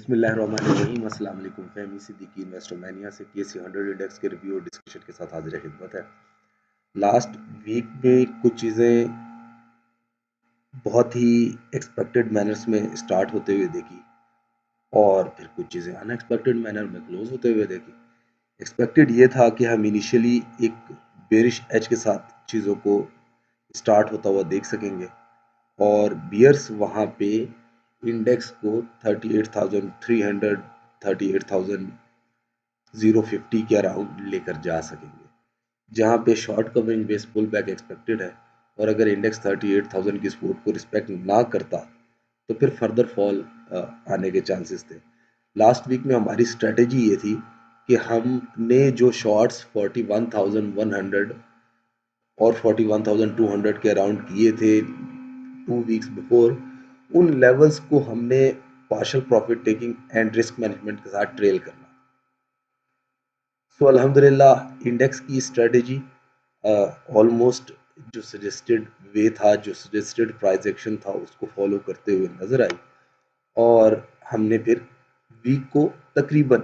बिस्मिल्लाहिर्रहमानिर्रहीम। अस्सलाम वालेकुम। फहमी सिद्दीकी इन्वेस्टर मैनिया से केसी 100 इंडेक्स के रिव्यू और डिस्कशन के साथ हाजिर खिदमत है। लास्ट वीक में कुछ चीज़ें बहुत ही एक्सपेक्टेड मैनर्स में स्टार्ट होते हुए देखी और फिर कुछ चीज़ें अनएक्सपेक्टेड मैनर में क्लोज होते हुए देखी। एक्सपेक्टेड ये था कि हम इनिशियली एक बेरिश एज के साथ चीज़ों को स्टार्ट होता हुआ देख सकेंगे और बियर्स वहाँ पे इंडेक्स को 38,300 38,050 के अराउंड लेकर जा सकेंगे, जहाँ पे short covering base pull back expected है। और अगर इंडेक्स 38,000 की सपोर्ट को रिस्पेक्ट ना करता तो फिर फर्दर फॉल आने के चांसेस थे। लास्ट वीक में हमारी स्ट्रेटेजी ये थी कि हमने जो शॉर्ट्स 41,100 और 41,200 के अराउंड किए थे 2 वीक्स बिफोर, उन लेवल्स को हमने partial profit taking and risk management के साथ ट्रेल करना। सो अल्हम्दुलिल्लाह इंडेक्स की स्ट्रेटेजी ऑलमोस्ट जो सजेस्टेड वे था, जो सजेस्टेड प्राइस एक्शन था, उसको फॉलो करते हुए नजर आई और हमने फिर वीक को तकरीबन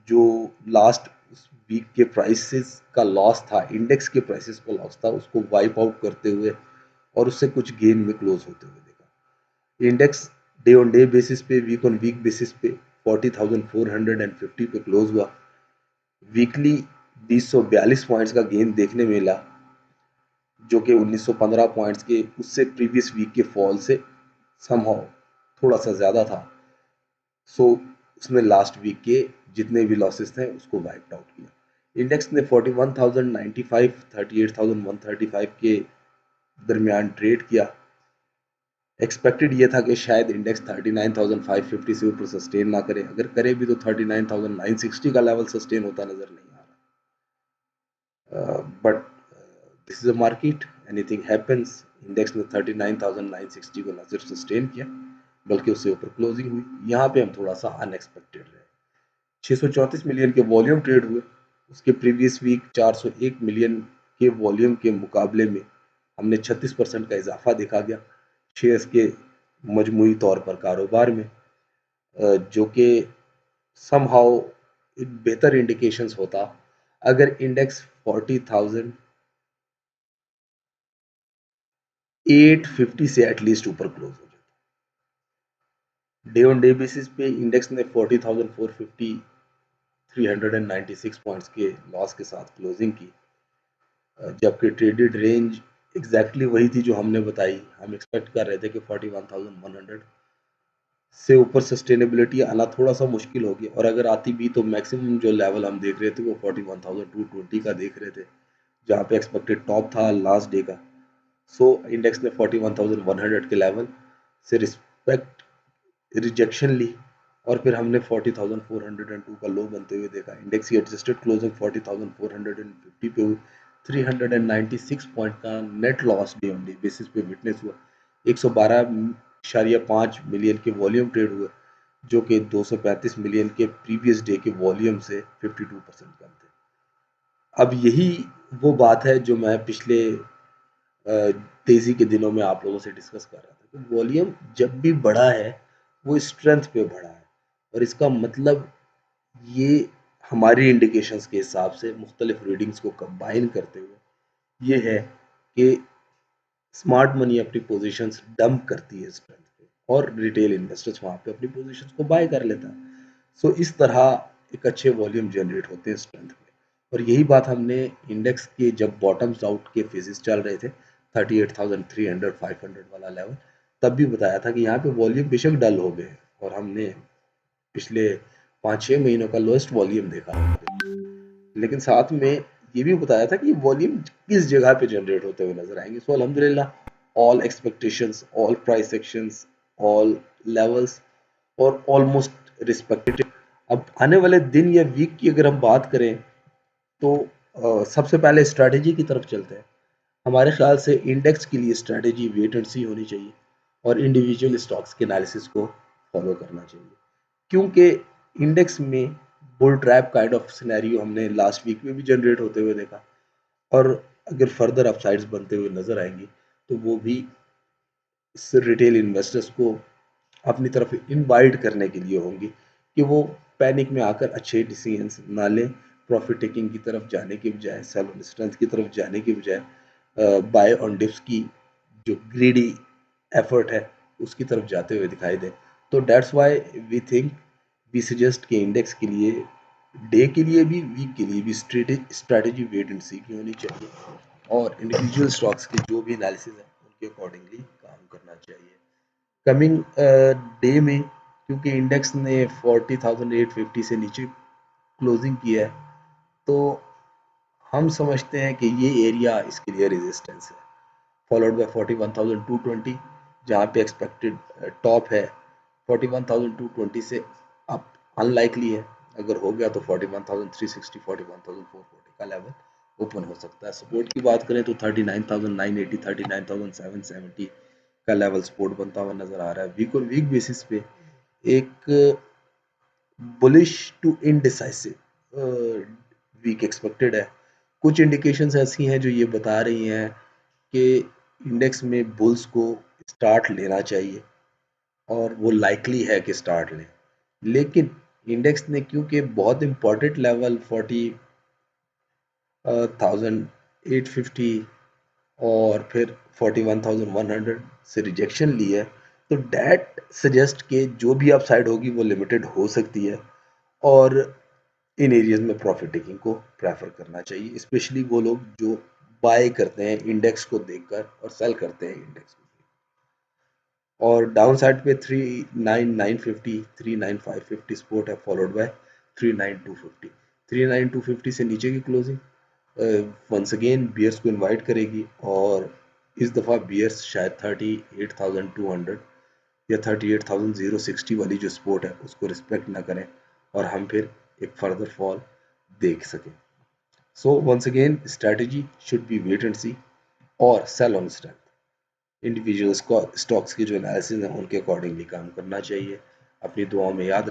जो लास्ट वीक के प्राइसेस का लॉस था, इंडेक्स के प्राइसेस का लॉस था, उसको वाइप आउट करते हुए और उससे कुछ गेन में क्लोज होते हुए देखा। Index day on day basis पे, वीक ऑन वीक बेसिस पे 40,450 पे क्लोज हुआ। वीकली 242 पॉइंट्स का गेन देखने मिला, जो कि 1915 पॉइंट्स के उससे प्रीवियस वीक के फॉल से समहाउ थोड़ा सा ज़्यादा था। सो उसमें लास्ट वीक के जितने भी लॉसेस थे उसको वाइप आउट किया। इंडेक्स ने 41,095 38,135 के दरमियान ट्रेड किया। एक्सपेक्टेड ये था कि शायद इंडेक्स 39,550 से ऊपर सस्टेन ना करे, अगर करे भी तो 39,960 का लेवल सस्टेन होता नजर नहीं आ रहा। But this is a market, anything happens. Index ने 39,960 को ना सिर्फ सस्टेन किया बल्कि उससे ऊपर क्लोजिंग हुई। यहाँ पे हम थोड़ा सा अनएक्सपेक्टेड रहे। 634 मिलियन के वॉल्यूम ट्रेड हुए। उसके प्रीवियस वीक 401 मिलियन के वॉल्यूम के मुकाबले में हमने 36% का इजाफा देखा गया शेयर्स के मजमूई तौर पर कारोबार में, जो कि समहाउ एक बेहतर इंडिकेशंस होता अगर इंडेक्स 40,850 से एटलीस्ट ऊपर क्लोज हो जाता। डे ऑन डे बेसिस पे इंडेक्स ने 40,450 396 पॉइंट्स के लॉस के साथ क्लोजिंग की, जबकि ट्रेडेड रेंज एग्जैक्टली वही थी जो हमने बताई। हम एक्सपेक्ट कर रहे थे कि 41,100 से ऊपर सस्टेनेबिलिटी आना थोड़ा सा मुश्किल होगी, और अगर आती भी तो मैक्सिमम जो लेवल हम देख रहे थे वो 41,220 का देख रहे थे, जहाँ पे एक्सपेक्टेड टॉप था लास्ट डे का। सो इंडेक्स ने 41,100 के लेवल से रिस्पेक्ट रिजेक्शन ली और फिर हमने 40,402 का लो बनते हुए देखा। इंडेक्स की एडजस्टेड क्लोजिंग 40,450 पे हुई। 396 पॉइंट का net loss day on day basis पे विटनेस हुआ। 112.5 मिलियन के वॉल्यूम ट्रेड हुए, जो कि 235 मिलियन के प्रीवियस डे के वॉल्यूम से 52% कम थे। अब यही वो बात है जो मैं पिछले तेजी के दिनों में आप लोगों से डिस्कस कर रहा था कि वॉल्यूम जब भी बढ़ा है वो स्ट्रेंथ पे बढ़ा है, और इसका मतलब ये हमारी इंडिकेशंस के हिसाब से मुख्तलिफ रीडिंग्स को कंबाइन करते हुए ये है कि स्मार्ट मनी अपनी पोजीशंस डंप करती है स्ट्रेंथ पे और रिटेल इन्वेस्टर्स वहाँ पे अपनी पोजीशंस को बाय कर लेता है। सो इस तरह एक अच्छे वॉल्यूम जनरेट होते हैं स्ट्रेंथ में, और यही बात हमने इंडेक्स के जब बॉटम्स आउट के फेजेस चल रहे थे 38,300 500 वाला लेवल, तब भी बताया था कि यहाँ पे वॉल्यूम बेशक डल हो गए और हमने पिछले 5-6 महीनों का लोएस्ट वॉल्यूम देखा है, लेकिन साथ में ये भी बताया था कि वॉल्यूम किस जगह पे जनरेट होते हुए नजर आएंगे। सो अल्हम्दुलिल्लाह all expectations, all price sections, all levels और ऑलमोस्ट रिस्पेक्टेड। अब आने वाले दिन या वीक की अगर हम बात करें तो सबसे पहले स्ट्रैटेजी की तरफ चलते हैं। हमारे ख्याल से इंडेक्स के लिए स्ट्रैटेजी वेट एंड सी होनी चाहिए और इंडिविजुअल स्टॉक्स के एनालिसिस को फॉलो करना चाहिए, क्योंकि इंडेक्स में bull trap kind of scenario हमने लास्ट वीक में भी जनरेट होते हुए देखा, और अगर फर्दर अपसाइड्स बनते हुए नजर आएंगी तो वो भी रिटेल इन्वेस्टर्स को अपनी तरफ इनवाइट करने के लिए होंगी कि वो पैनिक में आकर अच्छे डिसीजंस ना लें, प्रॉफिट टेकिंग की तरफ जाने के बजाय, सेल ऑन स्ट्रेंथ की तरफ जाने के बजाय बाय ऑन डिप्स की जो ग्रीडी एफर्ट है उसकी तरफ जाते हुए दिखाई दे। तो that's why we think, we suggest कि इंडेक्स के लिए डे के लिए भी, वीक के लिए भी स्ट्रेटेजी वेट एंड सी की होनी चाहिए, और इंडिविजुअल स्टॉक्स के जो भी एनालिसिस है उनके अकॉर्डिंगली काम करना चाहिए। कमिंग डे में क्योंकि इंडेक्स ने 40,850 से नीचे क्लोजिंग किया है, तो हम समझते हैं कि ये एरिया इसके लिए रेजिस्टेंस है, फॉलोड बाय 41,220 जहाँ पे एक्सपेक्टेड टॉप है। 41,220 से अप अनलाइकली है, अगर हो गया तो 41,360 41,440 का लेवल ओपन हो सकता है। सपोर्ट की बात करें तो 39,980 39,770 का लेवल सपोर्ट बनता हुआ नजर आ रहा है। वीक और वीक बेसिस पे एक bullish to indecisive week expected है। कुछ इंडिकेशंस ऐसी हैं जो ये बता रही हैं कि इंडेक्स में बुल्स को स्टार्ट लेना चाहिए, और वो लाइकली है कि स्टार्ट लें। लेकिन इंडेक्स ने क्योंकि बहुत इंपॉर्टेंट लेवल 40,850 और फिर 41,100 से रिजेक्शन ली है, तो डैट सजेस्ट के जो भी अपसाइड होगी वो लिमिटेड हो सकती है, और इन एरियाज में प्रॉफिट टेकिंग को प्रेफर करना चाहिए, स्पेशली वो लोग जो बाय करते हैं इंडेक्स को देखकर और सेल करते हैं इंडेक्स को। और डाउन साइड पे 39,950 39,550 सपोर्ट है, फॉलोड बाय 39,250। 39,250 से नीचे की क्लोजिंग वंस अगेन बियर्स को इनवाइट करेगी, और इस दफ़ा बियर्स शायद 38,200 या 38,060 वाली जो सपोर्ट है उसको रिस्पेक्ट ना करें, और हम फिर एक फर्दर फॉल देख सकें। So once again strategy should be wait and see और sell on strength. Individual stocks की जो एनालिसिस है उनके अकॉर्डिंगली काम करना चाहिए। अपनी दुआओं में याद